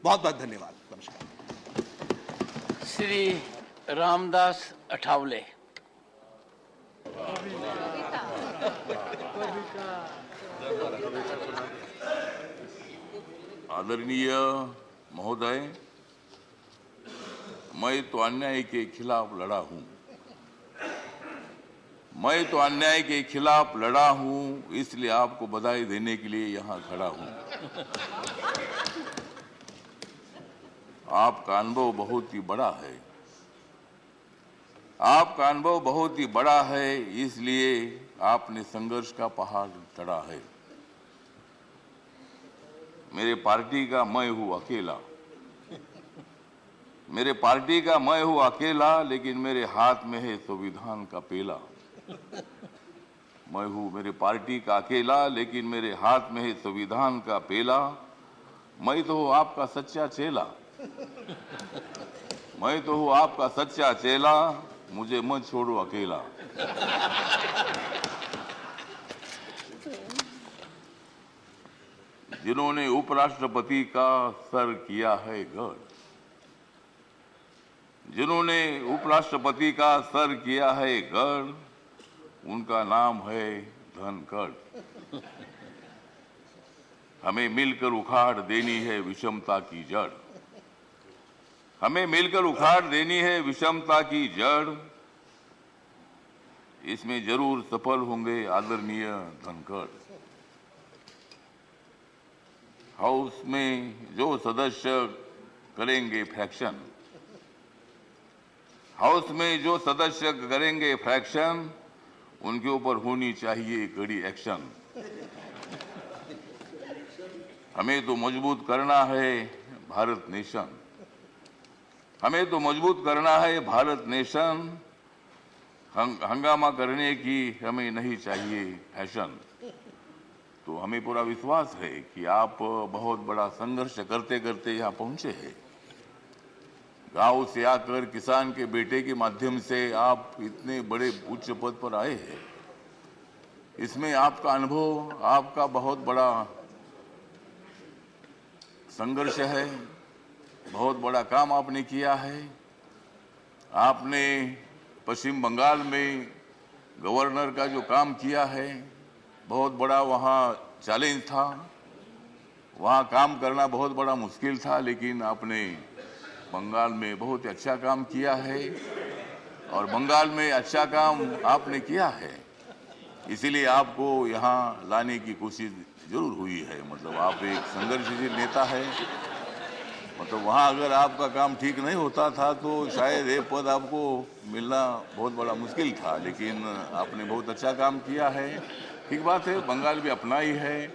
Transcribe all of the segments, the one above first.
बहुत बहुत धन्यवाद। नमस्कार। श्री रामदास अठावले। आदरणीय महोदय, मैं तो अन्याय के खिलाफ लड़ा हूं। मैं तो अन्याय के खिलाफ लड़ा हूं, इसलिए आपको बधाई देने के लिए यहां खड़ा हूं। आपका अनुभव बहुत ही बड़ा है। आपका अनुभव बहुत ही बड़ा है, इसलिए आपने संघर्ष का पहाड़ चढ़ा है। मेरे पार्टी का मैं हूं अकेला। मेरे पार्टी का मैं हूं अकेला, लेकिन मेरे हाथ में है संविधान का पेला। मैं हूं मेरे पार्टी का अकेला, लेकिन मेरे हाथ में है संविधान का पेला। मैं तो हूं आपका सच्चा चेला। मैं तो हूं आपका सच्चा चेला, मुझे मत छोड़ो अकेला। जिन्होंने उपराष्ट्रपति का सर किया है गढ़, जिन्होंने उपराष्ट्रपति का सर किया है गढ़, उनका नाम है धनखड़। हमें मिलकर उखाड़ देनी है विषमता की जड़। हमें मिलकर उखाड़ देनी है विषमता की जड़। इसमें जरूर सफल होंगे आदरणीय धनखड़। हाउस में जो सदस्य करेंगे फ्रैक्शन, हाउस में जो सदस्य करेंगे फ्रैक्शन, उनके ऊपर होनी चाहिए कड़ी एक्शन। हमें तो मजबूत करना है भारत नेशन। हमें तो मजबूत करना है भारत नेशन। हंगामा करने की हमें नहीं चाहिए फैशन। तो हमें पूरा विश्वास है कि आप बहुत बड़ा संघर्ष करते करते यहाँ पहुंचे हैं। गांव से आकर किसान के बेटे के माध्यम से आप इतने बड़े उच्च पद पर आए हैं। इसमें आपका अनुभव, आपका बहुत बड़ा संघर्ष है। बहुत बड़ा काम आपने किया है। आपने पश्चिम बंगाल में गवर्नर का जो काम किया है, बहुत बड़ा वहाँ चैलेंज था। वहाँ काम करना बहुत बड़ा मुश्किल था, लेकिन आपने बंगाल में बहुत अच्छा काम किया है। और बंगाल में अच्छा काम आपने किया है, इसीलिए आपको यहाँ लाने की कोशिश जरूर हुई है। मतलब आप एक संघर्षशील नेता है। मतलब वहाँ अगर आपका काम ठीक नहीं होता था तो शायद ये पद आपको मिलना बहुत बड़ा मुश्किल था, लेकिन आपने बहुत अच्छा काम किया है। ठीक बात है, बंगाल भी अपना ही है,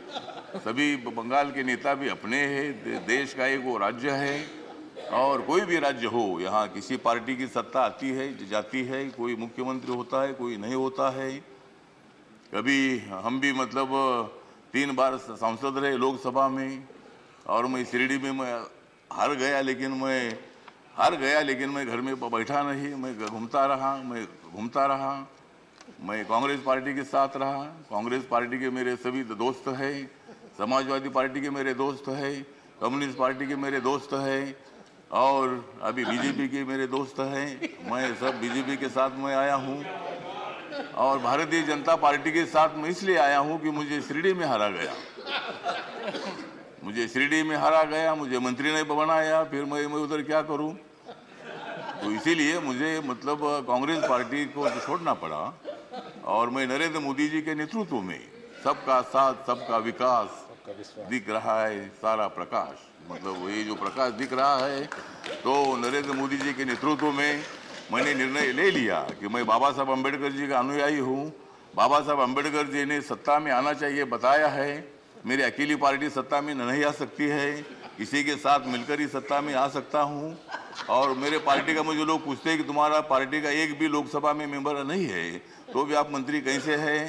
सभी बंगाल के नेता भी अपने हैं। देश का एक वो राज्य है, और कोई भी राज्य हो, यहाँ किसी पार्टी की सत्ता आती है जाती है, कोई मुख्यमंत्री होता है, कोई नहीं होता है। कभी हम भी मतलब 3 बार सांसद रहे लोकसभा में, और मैं शिरडी में मैं हार गया, लेकिन मैं घर में बैठा नहीं, मैं घूमता रहा। मैं कांग्रेस पार्टी के साथ रहा। कांग्रेस पार्टी के मेरे सभी दोस्त हैं, समाजवादी पार्टी के मेरे दोस्त हैं, कम्युनिस्ट पार्टी के मेरे दोस्त हैं, और अभी बीजेपी के मेरे दोस्त हैं। मैं सब बीजेपी के साथ मैं आया हूँ, और भारतीय जनता पार्टी के साथ मैं इसलिए आया हूँ कि मुझे शिरडी में हारा गया। मुझे मंत्री नहीं बनाया, फिर मैं उधर क्या करूं। तो इसीलिए मुझे मतलब कांग्रेस पार्टी को छोड़ना पड़ा, और मैं नरेंद्र मोदी जी के नेतृत्व में सबका साथ सबका विकास दिख रहा है सारा प्रकाश। मतलब ये जो प्रकाश दिख रहा है, तो नरेंद्र मोदी जी के नेतृत्व में मैंने निर्णय ले लिया कि मैं बाबा साहब अम्बेडकर जी का अनुयायी हूँ। बाबा साहब अम्बेडकर जी ने सत्ता में आना चाहिए बताया है। मेरी अकेली पार्टी सत्ता में नहीं आ सकती है, किसी के साथ मिलकर ही सत्ता में आ सकता हूं। और मेरे पार्टी का मुझे लोग पूछते हैं कि तुम्हारा पार्टी का एक भी लोकसभा में मेंबर नहीं है, तो भी आप मंत्री कैसे हैं।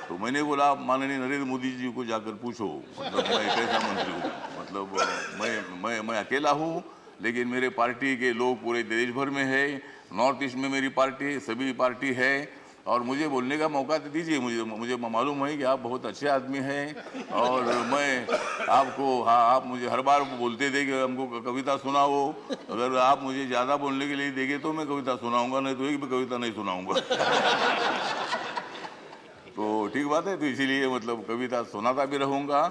तो मैंने बोला, आप माननीय नरेंद्र मोदी जी को जाकर पूछो, मतलब मैं कैसा मंत्री हूँ। मतलब मैं अकेला हूँ, लेकिन मेरे पार्टी के लोग पूरे देश भर में है। नॉर्थ ईस्ट में मेरी पार्टी, सभी पार्टी है, और मुझे बोलने का मौका तो दीजिए। मुझे मालूम है कि आप बहुत अच्छे आदमी हैं और मैं आपको, हाँ, आप मुझे हर बार बोलते थे कि हमको कविता सुनाओ। अगर आप मुझे ज़्यादा बोलने के लिए देंगे तो मैं कविता सुनाऊंगा, नहीं तो एक भी कविता नहीं सुनाऊंगा। तो ठीक बात है, तो इसीलिए मतलब कविता सुनाता भी रहूंगा।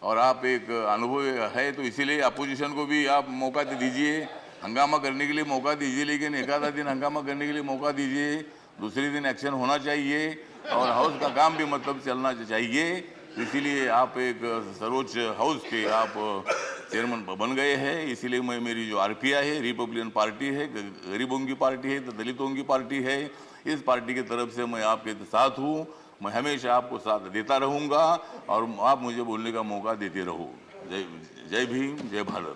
और आप एक अनुभव है तो इसीलिए अपोजिशन को भी आप मौका दीजिए, हंगामा करने के लिए मौका दीजिए, लेकिन एक आधा दिन हंगामा करने के लिए मौका दीजिए, दूसरे दिन एक्शन होना चाहिए और हाउस का काम भी मतलब चलना चाहिए। इसीलिए आप एक सर्वोच्च हाउस के आप चेयरमैन बन गए हैं। इसीलिए मैं, मेरी जो आरपीआई है, रिपब्लिकन पार्टी है, गरीबों की पार्टी है, दलितों की पार्टी है, इस पार्टी की तरफ से मैं आपके साथ हूँ। मैं हमेशा आपको साथ देता रहूंगा और आप मुझे बोलने का मौका देते रहो। जय जय भीम, जय भारत।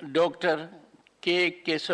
डॉक्टर के केशव